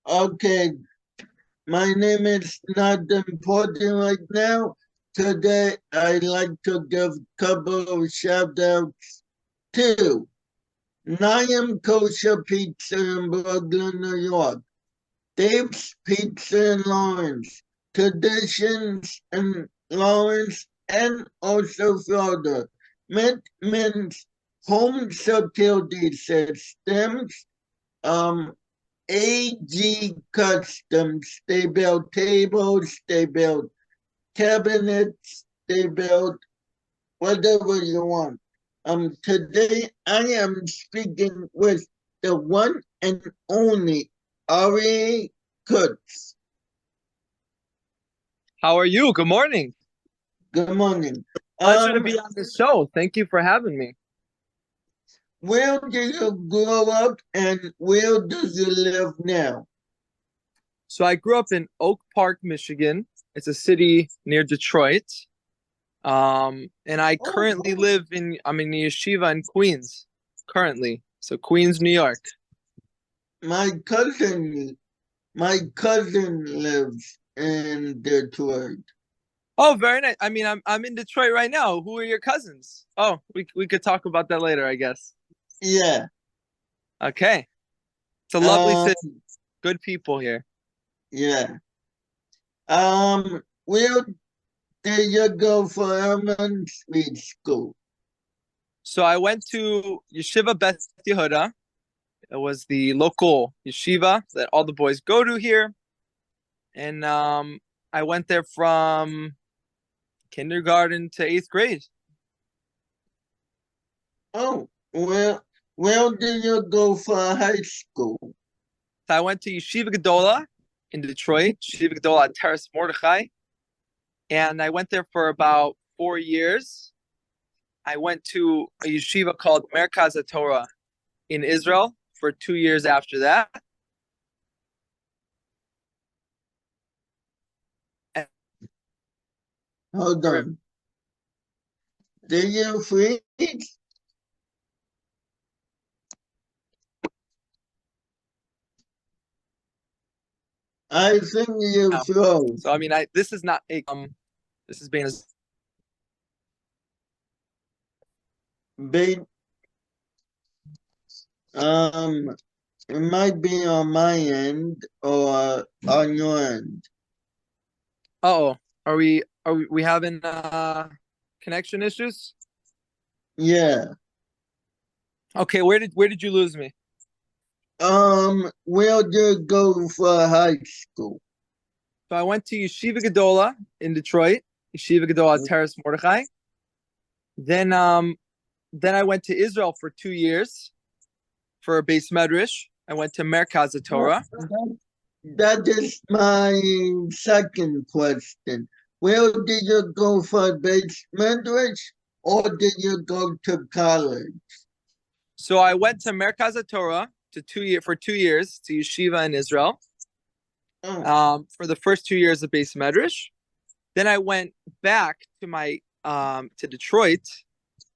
Okay, my name is not important right now. Today, I'd like to give a couple of shout outs to Niam Kosher Pizza in Brooklyn, New York, Dave's Pizza in Lawrence, Traditions in Lawrence, and also Florida, Mint Home Security Systems, um, AG Customs. They build tables, they build cabinets, they build whatever you want. Today I am speaking with the one and only ARYEH KURZ. How are you? Good morning. Good morning. Pleasure to Um, be on the show. Thank you for having me. where do you grow up and where do you live now? So I grew up in Oak Park, Michigan. It's a city near Detroit. And I Oh, currently I'm in the yeshiva in Queens, currently. So Queens, New York. my cousin, my cousin lives in Detroit. Oh, very nice. I'm in Detroit right now. Who are your cousins? Oh, we could talk about that later, I guess. Yeah. Okay. It's a lovely Um, city. Good people here. yeah. Where did you go for elementary school? So I went to Yeshiva Beth Yehuda. It was the local yeshiva that all the boys go to here. And I went there from kindergarten to eighth grade. Oh, where did you go for high school? So I went to Yeshiva Gedola in Detroit, Yeshiva Gedola at Terrace Mordechai. And I went there for about 4 years. I went to a yeshiva called Merkaz Torah in Israel for 2 years after that. And Hold on. Did you freeze? I think you so froze. I mean, I this is not a this is being Be, um, it might be on my end or on your end. oh, are we having connection issues? Yeah. Okay, where did you lose me? Where did you go for high school? So I went to Yeshiva Gedola in Detroit, Yeshiva Gedola Terrace Mordechai. Then then I went to Israel for 2 years for a base medrash. I went to Merkaz Oh, Torah. that is my second question. Where did you go for base medrash or did you go to college? So I went to Merkaz Torah to 2 year for 2 years to yeshiva in Israel. Oh, For the first 2 years of base medrash. Then I went back to my to Detroit,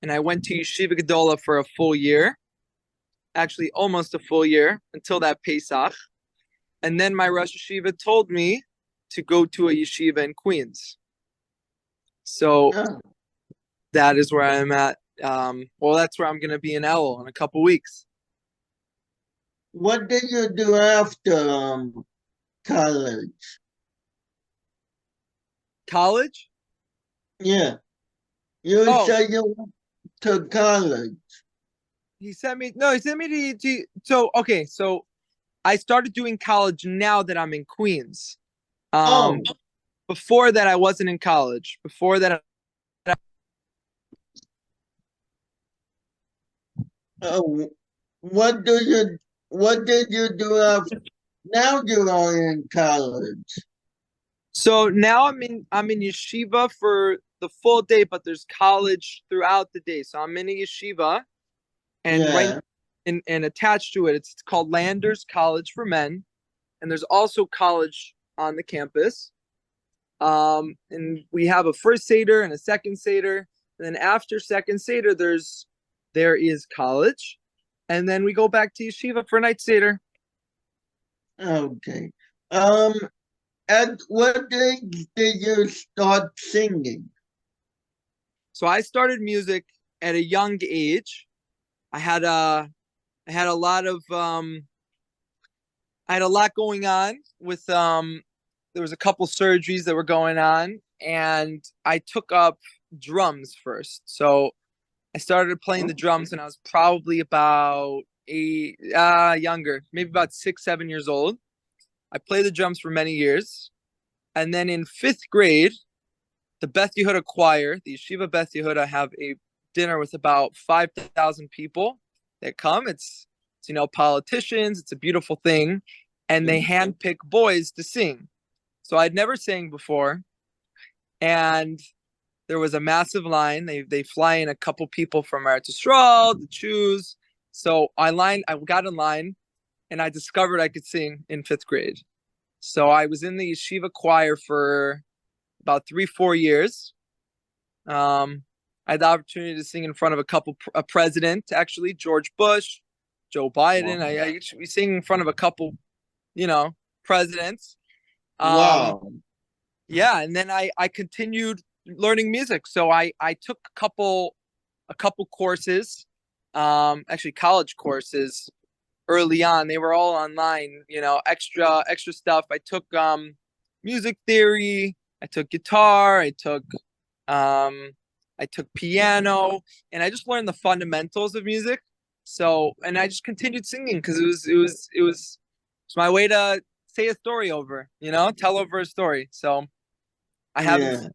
and I went to Yeshiva Gedola for a full year, actually almost a full year until that Pesach. And then my Rosh Yeshiva told me to go to a yeshiva in Queens. So oh. that is where I'm at. Well, that's where I'm going to be in Elul in a couple weeks. What did you do after college? College? Yeah, you Oh, said you went to college. he sent me. No, he sent me So okay, so I started doing college now that I'm in Queens. Um, Oh, Before that, I wasn't in college. Before that, oh, what do you what did you do after? Now you are in college. so now I'm in yeshiva for the full day, but there's college throughout the day. So I'm in a yeshiva, and right Yeah. and attached to it, it's called Landers College for Men, and there's also college on the campus. And we have a first seder and a second seder, and then after second seder, there is college, and then we go back to yeshiva for night seder. Okay. Um, at what age did you start singing? So I started music at a young age. I had a I had a lot of I had a lot going on with there was a couple surgeries that were going on, and I took up drums first. So I started playing the drums when I was probably about younger, maybe about 6, 7 years old. I played the drums for many years. And then in fifth grade, the Beth Yehuda choir, the Yeshiva Beth Yehuda, have a dinner with about 5,000 people that come. It's politicians. It's a beautiful thing, and they handpick boys to sing. So I'd never sang before, and there was a massive line. They fly in a couple people from Eretz Yisrael to choose. So I got in line, and I discovered I could sing in fifth grade. So I was in the yeshiva choir for about 3, 4 years. I had the opportunity to sing in front of a president, actually, George Bush, Joe Biden. We sing in front of a couple, presidents. Wow. Yeah, and then I continued learning music. So I took a couple courses, actually college courses early on. They were all online, extra stuff. I took music theory, I took guitar, um I took piano, and I just learned the fundamentals of music. So, and I just continued singing because it's my way to say a story over, tell over a story. So I haven't. Yeah.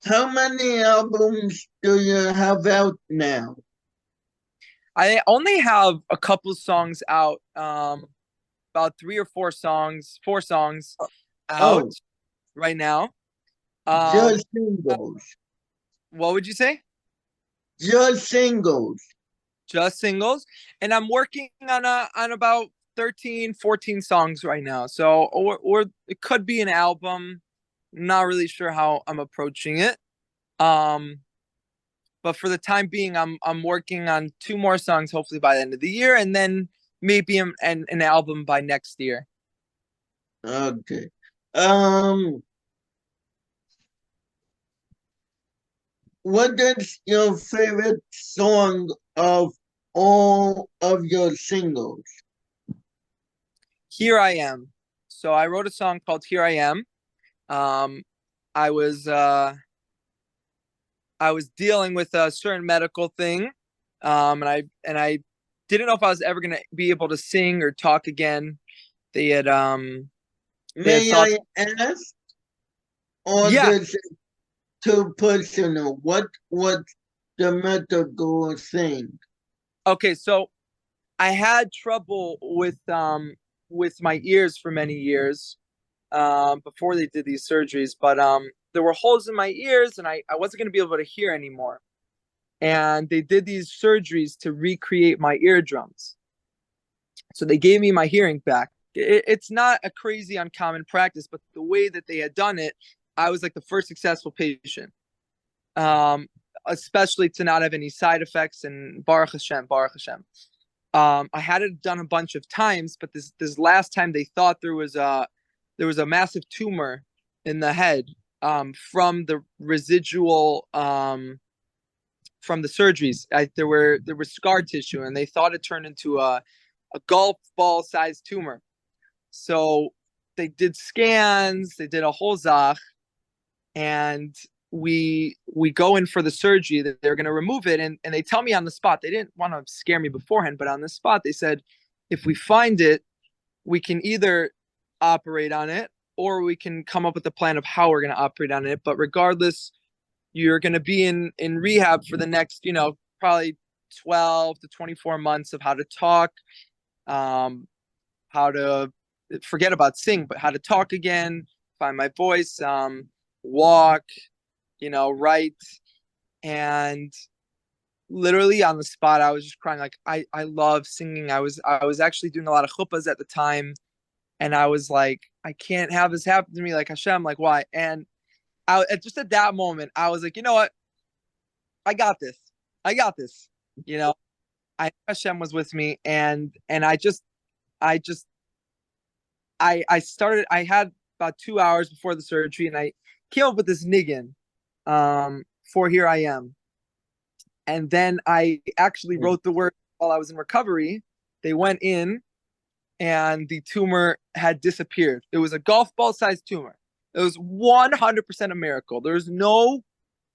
How many albums do you have out now? I only have a couple songs out, about 4 songs out Oh, right now. Um, just singles. what would you say? Just singles. Just singles, and I'm working on about 13, 14 songs right now. So, or it could be an album. Not really sure how I'm approaching it. Um, but for the time being, I'm working on two more songs, hopefully by the end of the year, and then maybe an album by next year. Okay. Um, what is your favorite song of all of your singles? Here I am. So I wrote a song called Here I Am. Um, I was uh, I was dealing with a certain medical thing, and I didn't know if I was ever gonna be able to sing or talk again. They had they had May thought, I ask, or yeah, is it too personal? What the medical thing? okay. So I had trouble with my ears for many years before they did these surgeries, but there were holes in my ears, and I wasn't gonna be able to hear anymore. And they did these surgeries to recreate my eardrums. So they gave me my hearing back. It's not a crazy uncommon practice, but the way that they had done it, I was like the first successful patient, um, especially to not have any side effects. And Baruch Hashem, Baruch Hashem. I had it done a bunch of times, but this last time they thought there was a massive tumor in the head, from the residual, from the surgeries. There was scar tissue, and they thought it turned into a golf ball sized tumor. So they did scans, they did a whole zach, and we go in for the surgery that they're going to remove it, and they tell me on the spot. They didn't want to scare me beforehand, but on the spot they said, if we find it, we can either operate on it, or we can come up with a plan of how we're going to operate on it. But regardless, you're going to be in rehab for the next, probably 12 to 24 months of how to talk, how to forget about sing, but how to talk again, find my voice, walk, write. And literally on the spot, I was just crying. Like, I love singing. I was actually doing a lot of chuppahs at the time, and I was like, I can't have this happen to me. Like, Hashem, like, why? And just at that moment, I was like, you know what? I got this. I got this. You know, I knew Hashem was with me, and I just I started. I had about 2 hours before the surgery, and I came up with this niggin, for "Here I Am," and then I actually wrote the word while I was in recovery. They went in, and the tumor had disappeared. It was a golf ball sized tumor. It was 100% a miracle. There's no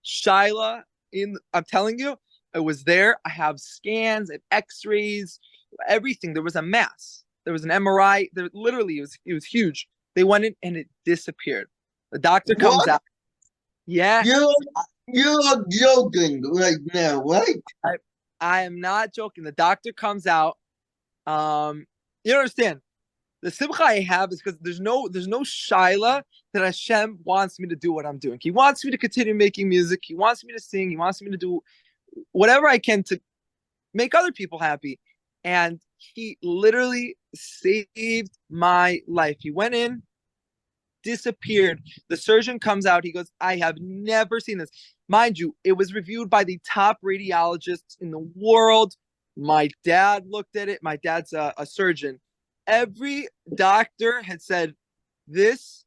Shyla in. I'm telling you, it was there. I have scans and X-rays, everything. There was a mass. There was an MRI. There literally it was huge. They went in and it disappeared. The doctor comes What? out. Yeah, You're joking right now, right? I am not joking. The doctor comes out. You don't understand. The simcha I have is because there's no Shyla that Hashem wants me to do what I'm doing. He wants me to continue making music. He wants me to sing. He wants me to do whatever I can to make other people happy. And he literally saved my life. He went in, disappeared. The surgeon comes out. He goes, I have never seen this. Mind you, it was reviewed by the top radiologists in the world. My dad looked at it. My dad's a surgeon. Every doctor had said, this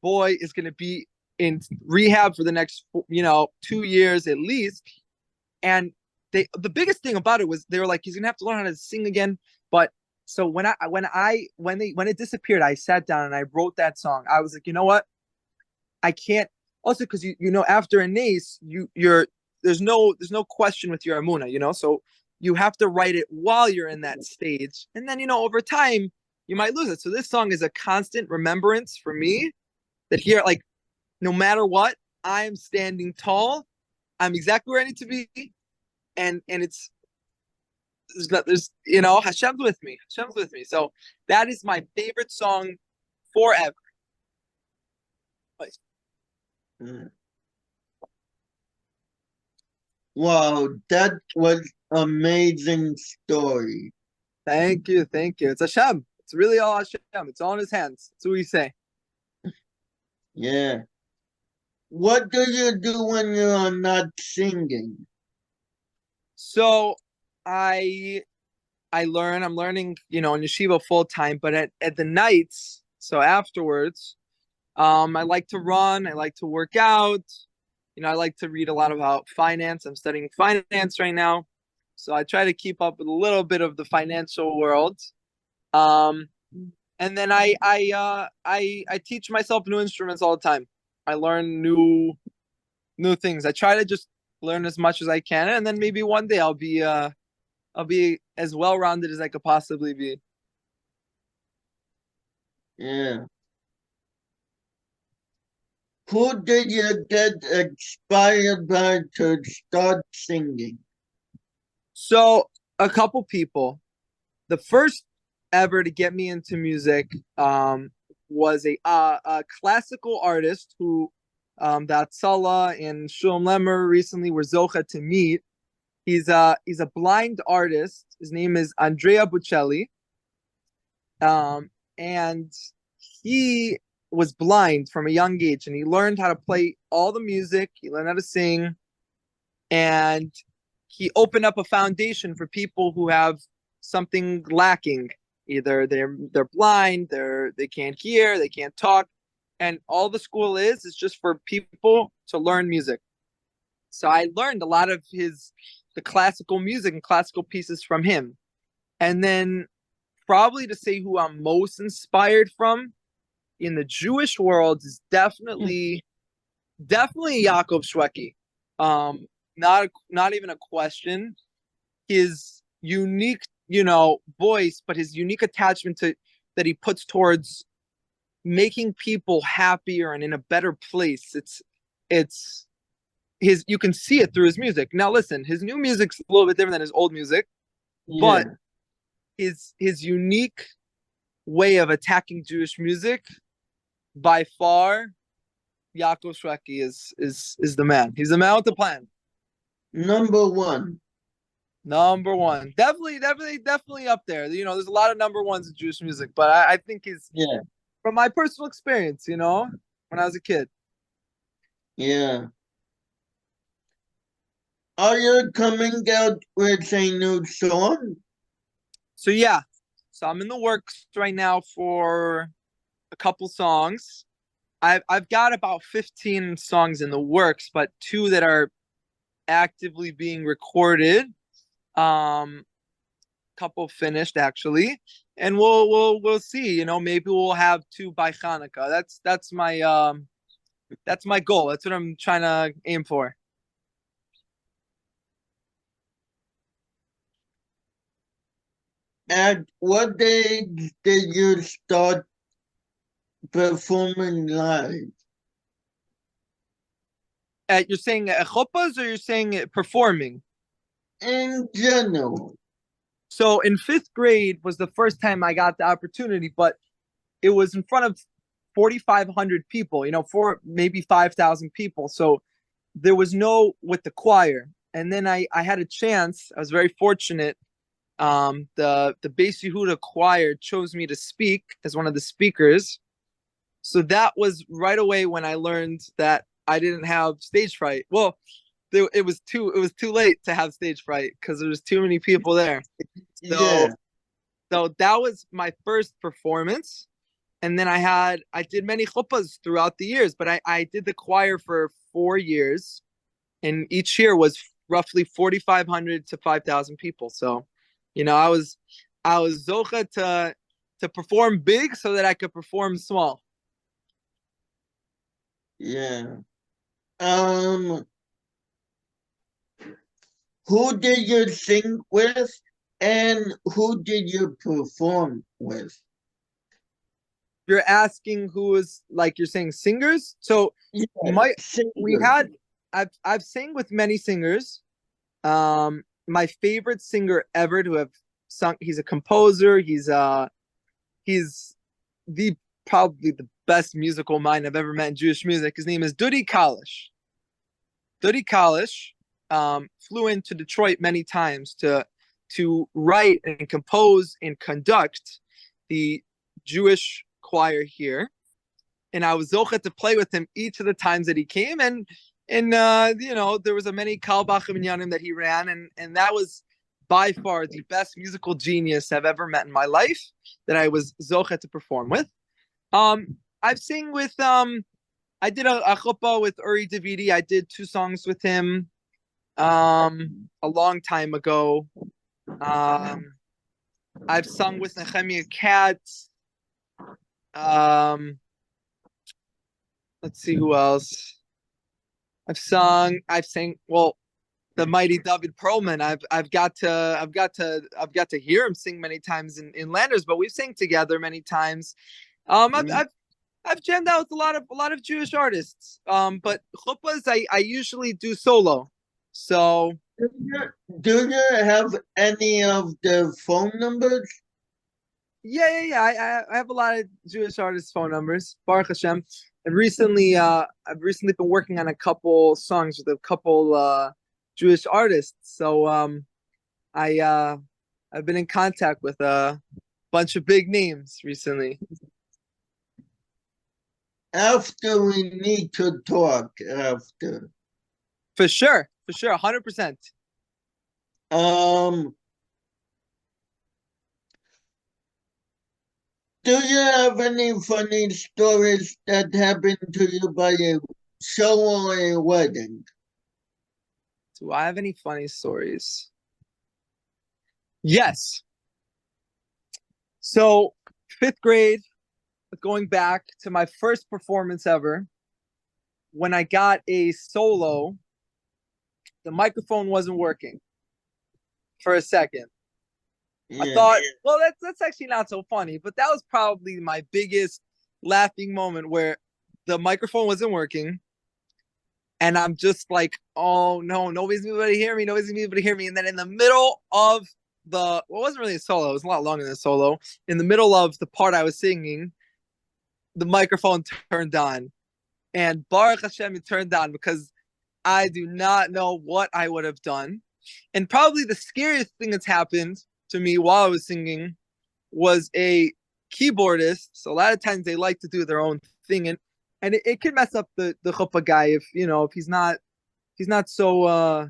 boy is going to be in rehab for the next 2 years at least. And the biggest thing about it was they were like, he's gonna have to learn how to sing again. But so when it disappeared, I sat down and I wrote that song. I was like, you know what, I can't. Also because after a nace, there's no question with your amuna, so you have to write it while you're in that stage, and then over time you might lose it. So this song is a constant remembrance for me that here, like, no matter what, I'm standing tall. I'm exactly where I need to be, and there's Hashem's with me. Hashem's with me. So that is my favorite song forever. Wow, that was amazing story. Thank you. It's Hashem. It's really all Hashem. It's all in His hands. That's what we say. Yeah. What do you do when you're not singing? So I learn. I'm learning, in yeshiva full time. But at the nights, so afterwards, I like to run. I like to work out. I like to read a lot about finance. I'm studying finance right now, so I try to keep up with a little bit of the financial world. And then I teach myself new instruments all the time. I learn new things. I try to just learn as much as I can, and then maybe one day I'll be as well rounded as I could possibly be. Yeah. Who did you get inspired by to start singing? So a couple people. The first ever to get me into music was a classical artist who that Salah and Shulem Lemmer recently were zocha to meet. He's a blind artist. His name is Andrea Bocelli, and he was blind from a young age, and he learned how to play all the music. He learned how to sing, and he opened up a foundation for people who have something lacking. Either they're blind, they can't hear, they can't talk, and all the school is just for people to learn music. So I learned a lot of the classical music and classical pieces from him. And then probably to say who I'm most inspired from in the Jewish world is definitely Yaakov Shweki. Not even a question. His unique, voice, but his unique attachment that he puts towards making people happier and in a better place. It's you can see it through his music. Now listen, his new music's a little bit different than his old music, but his unique way of attacking Jewish music, by far, Yaakov Shweki is the man. He's the man with the plan. Number one. Definitely up there. There's a lot of number ones in Jewish music, but I think he's, from my personal experience, when I was a kid. Yeah. Are you coming out with a new song? So yeah, so I'm in the works right now for a couple songs. I've got about 15 songs in the works, but two that are actively being recorded. Couple finished actually, and we'll see. You know, maybe we'll have two by Hanukkah. That's my goal. That's what I'm trying to aim for. At what age did you start performing live? You're saying chuppahs or you're saying performing? In general. So in fifth grade was the first time I got the opportunity, but it was in front of 4,500 people. You know, for maybe 5,000 people. So there was no with the choir, and then I had a chance. I was very fortunate. The Beis Yehuda choir chose me to speak as one of the speakers. So that was right away when I learned that I didn't have stage fright. Well, it was too late to have stage fright because there was too many people there. So Yeah. so that was my first performance. And then I did many chuppahs throughout the years, but I did the choir for 4 years, and each year was roughly 4,500 to 5,000 people. So, you know, I was zocha to perform big so that I could perform small. Yeah. Um, who did you sing with and who did you perform with? You're asking who is, like, you're saying singers. So Yeah, my we singer. had I've sang with many singers. My favorite singer ever to have sung. He's a composer. He's the probably the best musical mind I've ever met in Jewish music. His name is Dudi Kalish. Dudi Kalish flew into Detroit many times to write and compose and conduct the Jewish choir here, and I was zochet to play with him each of the times that he came, and you know, there was a many kalbachim inyanim that he ran, and that was by far the best musical genius I've ever met in my life that I was zochet to perform with. I've sing with I did a chuppah with Uri Davidi. I did two songs with him a long time ago. I've sung with Nehemiah Katz. Um, let's see who else. I've sang well, the mighty David Perlman. I've got to hear him sing many times in Landers, but we've sang together many times. I've jammed out with a lot of Jewish artists. But chuppahs I usually do solo. So Do you have any of the phone numbers? yeah. I have a lot of Jewish artists' phone numbers. Baruch Hashem. I've recently been working on a couple songs with a couple Jewish artists. So I've been in contact with a bunch of big names recently. After we need to talk after. For sure, 100%. Um, do you have any funny stories that happened to you by a show or a wedding? Do I have any funny stories? Yes. So fifth grade, going back to my first performance ever, when I got a solo, the microphone wasn't working for a second. I Yeah. thought, well, that's actually not so funny, but that was probably my biggest laughing moment where the microphone wasn't working, and I'm just like, oh no, nobody's gonna be able to hear me, and then in the middle of well, it wasn't really a solo, it was a lot longer than a solo. In the middle of the part I was singing, the microphone turned on, and Baruch Hashem, it turned on because I do not know what I would have done. And probably the scariest thing that's happened to me while I was singing was a keyboardist. So a lot of times they like to do their own thing, and it can mess up the chuppah guy if, you know, if he's not so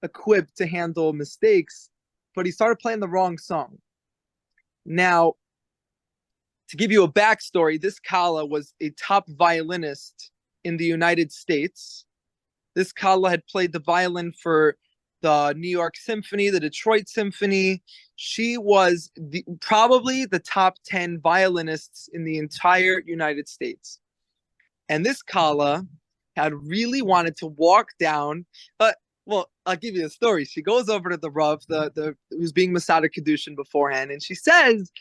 equipped to handle mistakes, but he started playing the wrong song. Now, to give you a backstory, this Kala was a top violinist in the United States. This Kala had played the violin for the New York Symphony, the Detroit Symphony. She was probably the top 10 violinists in the entire United States. And this Kala had really wanted to walk down. Well, I'll give you a story. She goes over to the Rav, who's being Masada Kedushin beforehand, and she says,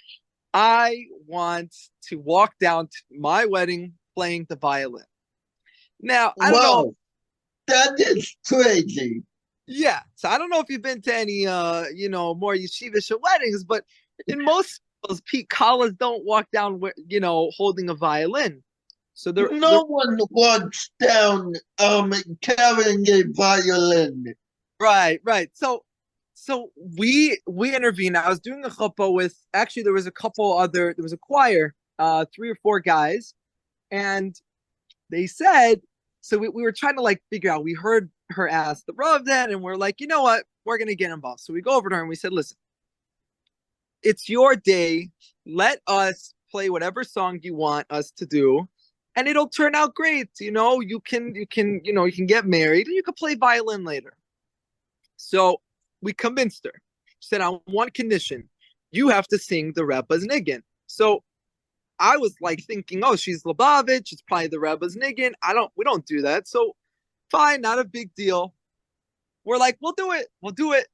I want to walk down to my wedding playing the violin. Now, I don't know. That is crazy. Yeah. So I don't know if you've been to any, more yeshivish weddings, but in most of those Pete Kalas don't walk down, holding a violin. So no one walks down carrying a violin. Right. So we intervened. I was doing a chuppah with, actually there was a choir, 3 or 4 guys, and they said, so we were trying to like figure out, we heard her ask the Rav then, and we're like, you know what, we're gonna get involved. So we go over to her and we said, listen, it's your day, let us play whatever song you want us to do, and it'll turn out great. You can get married and you can play violin later. So we convinced her. She said, on one condition, you have to sing the Rebbe's Niggin. So I was like thinking, oh, she's Lubavitch, it's probably the Rebbe's Niggin. We don't do that. So fine, not a big deal. We're like, we'll do it.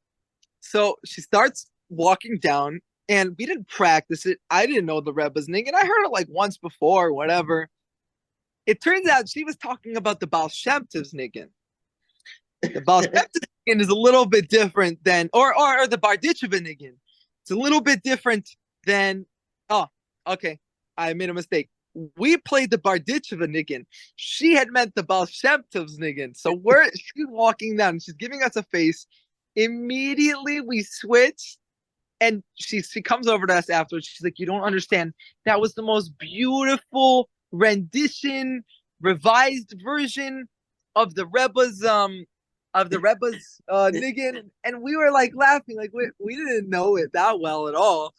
So she starts walking down, and we didn't practice it. I didn't know the Rebbe's Niggin. I heard it like once before, whatever. It turns out she was talking about the Baal Shem Tov's Niggin. The Baal Shem Tov's Niggin is a little bit different than, or the Barditcheva Niggin. It's a little bit different than, oh, okay, I made a mistake. We played the Barditcheva Niggin. She had meant the Baal Shem Tov's Niggin. So she's walking down, she's giving us a face. Immediately we switch, and she comes over to us afterwards. She's like, you don't understand. That was the most beautiful rendition, revised version of the Rebbe's Niggin. And we were like laughing, like we didn't know it that well at all.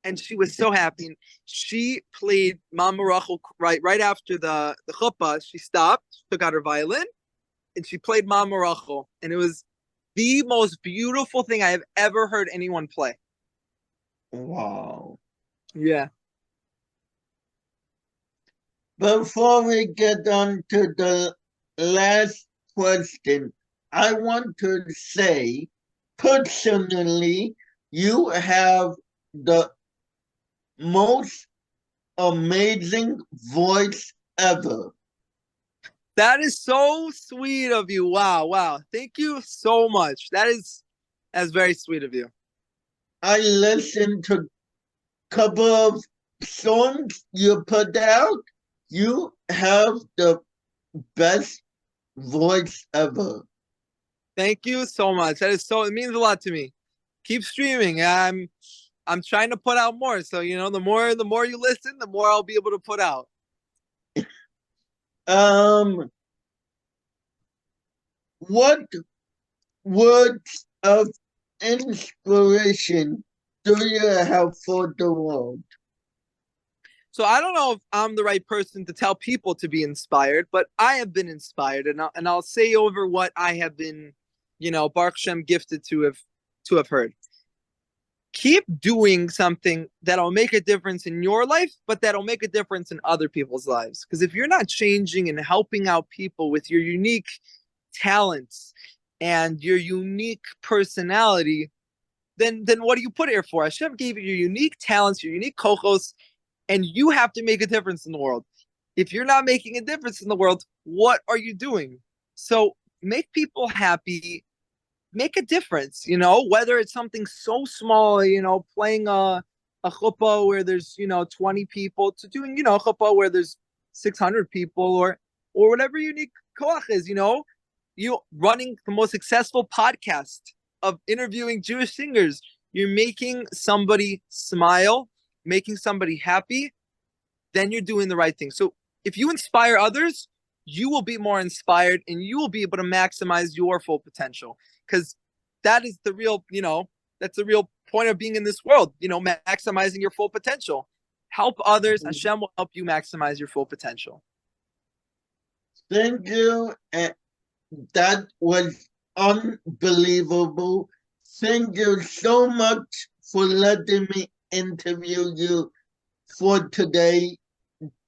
And she was so happy. And she played Mama Rachel right after the chuppah. She stopped, took out her violin, and she played Mama Rachel. And it was the most beautiful thing I have ever heard anyone play. Wow. Yeah. Before we get on to the last question, I want to say, personally, you have the most amazing voice ever. That is so sweet of you. Wow. Thank you so much. That's very sweet of you. I listened to a couple of songs you put out. You have the best voice ever. Thank you so much. It means a lot to me. Keep streaming. I'm trying to put out more. So, the more you listen, the more I'll be able to put out. What words of inspiration do you have for the world? So I don't know if I'm the right person to tell people to be inspired, but I have been inspired, and I'll say over what I have been, Baruch Shem gifted to have heard. Keep doing something that'll make a difference in your life, but that'll make a difference in other people's lives. Because if you're not changing and helping out people with your unique talents and your unique personality, then what do you put here for? Hashem gave you your unique talents, your unique kochos, and you have to make a difference in the world. If you're not making a difference in the world, what are you doing? So make people happy, make a difference, whether it's something so small, playing a chuppah where there's, 20 people, to doing, a chuppah where there's 600 people, or whatever unique koach is, you running the most successful podcast of interviewing Jewish singers. You're making somebody smile, making somebody happy, then you're doing the right thing. So if you inspire others, you will be more inspired, and you will be able to maximize your full potential. Because that is the real, that's the real point of being in this world, maximizing your full potential. Help others. Hashem will help you maximize your full potential. Thank you. That was unbelievable. Thank you so much for letting me interview you for today.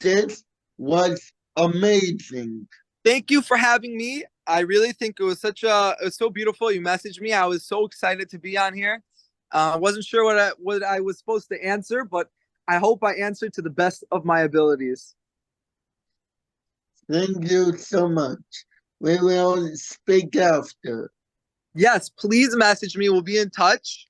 This was amazing. Thank you for having me. I really think it was so beautiful. You messaged me. I was so excited to be on here. I wasn't sure what I was supposed to answer, but I hope I answered to the best of my abilities. Thank you so much. We will speak after. Yes, please message me. We'll be in touch.